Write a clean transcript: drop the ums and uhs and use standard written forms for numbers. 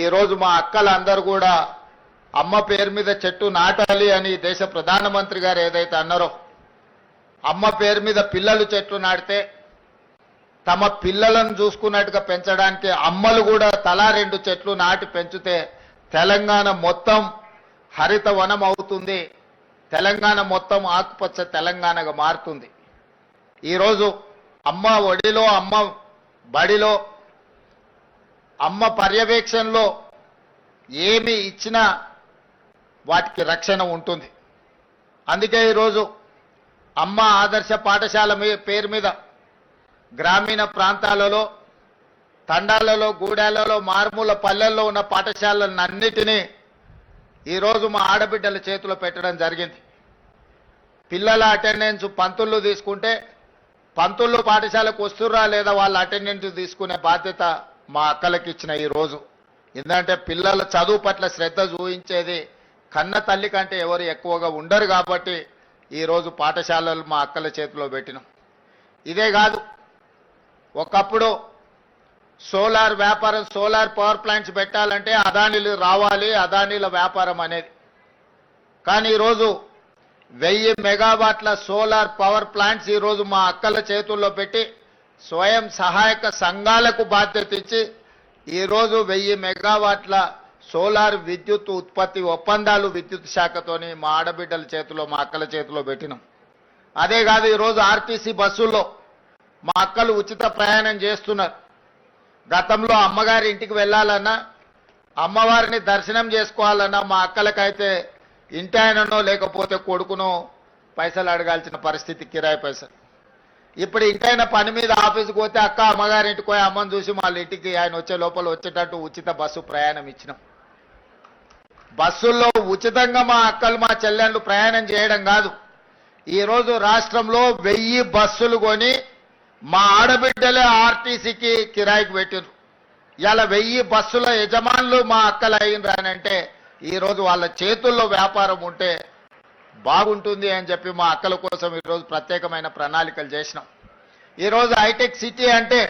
ఈరోజు మా అక్కలందరూ కూడా అమ్మ పేరు మీద చెట్టు నాటాలి అని దేశ ప్రధానమంత్రి గారు ఏదైతే అన్నారో, అమ్మ పేరు మీద పిల్లలు చెట్లు నాటితే తమ పిల్లలను చూసుకున్నట్టుగా పెంచడానికి అమ్మలు కూడా తలా 2 చెట్లు నాటి పెంచితే తెలంగాణ మొత్తం హరిత వనం అవుతుంది, తెలంగాణ మొత్తం ఆకుపచ్చ తెలంగాణగా మారుతుంది. ఈరోజు అమ్మ ఒడిలో, అమ్మ బడిలో, అమ్మ పర్యవేక్షణలో ఏమి ఇచ్చినా వాటికి రక్షణ ఉంటుంది. అందుకే ఈరోజు అమ్మ ఆదర్శ పాఠశాల పేరు మీద గ్రామీణ ప్రాంతాలలో, తండాలలో, గూడాలలో, మారుమూల పల్లెల్లో ఉన్న పాఠశాలలన్నిటినీ ఈరోజు మా ఆడబిడ్డల చేతిలో పెట్టడం జరిగింది. పిల్లల అటెండెన్స్ పంతులు తీసుకుంటే పంతులు పాఠశాలకు వస్తుర్రా లేదా వాళ్ళ అటెండెన్స్ తీసుకునే బాధ్యత మా అక్కలకి ఇచ్చిన ఈరోజు. ఎందుకంటే పిల్లల చదువు పట్ల శ్రద్ధ చూపించేది కన్న తల్లి కంటే ఎవరు ఎక్కువగా ఉండరు కాబట్టి ఈరోజు పాఠశాలలు మా అక్కల చేతిలో పెట్టినాం. ఇదే కాదు, ఒకప్పుడు సోలార్ వ్యాపారం, సోలార్ పవర్ ప్లాంట్స్ పెట్టాలంటే అదానీలు రావాలి, అదానీల వ్యాపారం అనేది. కానీ ఈరోజు 1000 మెగావాట్ల సోలార్ పవర్ ప్లాంట్స్ ఈరోజు మా అక్కల చేతుల్లో పెట్టి స్వయం సహాయక సంఘాలకు బాధ్యత ఇచ్చి ఈరోజు 1000 మెగావాట్ల సోలార్ విద్యుత్ ఉత్పత్తి ఒప్పందాలు విద్యుత్ శాఖతోని మా ఆడబిడ్డల చేతిలో, మా అక్కల చేతిలో పెట్టినాం. అదే కాదు, ఈరోజు ఆర్టీసీ బస్సుల్లో మా అక్కలు ఉచిత ప్రయాణం చేస్తున్నారు. గతంలో అమ్మగారి ఇంటికి వెళ్ళాలన్నా, అమ్మవారిని దర్శనం చేసుకోవాలన్నా మా అక్కలకైతే ఇంటి ఆయననో లేకపోతే కొడుకునో పైసలు అడగాల్సిన పరిస్థితి, కిరాయి పైసలు. ఇప్పుడు ఇంటైన పని మీద ఆఫీస్కి పోతే అక్క అమ్మగారి ఇంటికి పోయి అమ్మని చూసి వాళ్ళ ఇంటికి ఆయన వచ్చే లోపల వచ్చేటట్టు ఉచిత బస్సు ప్రయాణం ఇచ్చినాం. బస్సుల్లో ఉచితంగా మా అక్కలు, మా చెల్లెళ్ళు ప్రయాణం చేయడం కాదు, ఈరోజు రాష్ట్రంలో 1000 బస్సులు కొని మా ఆడబిడ్డలే ఆర్టీసీకి కిరాయికి పెట్టిరు. ఇలా 1000 బస్సుల యజమానులు మా అక్కలు అయినరానంటే ఈరోజు వాళ్ళ చేతుల్లో వ్యాపారం ఉంటే బాగుంటుంది అని చెప్పి మా అక్కల కోసం ఈరోజు ప్రత్యేకమైన ప్రణాళికలు చేసినాం. ఈరోజు హైటెక్ సిటీ అంటే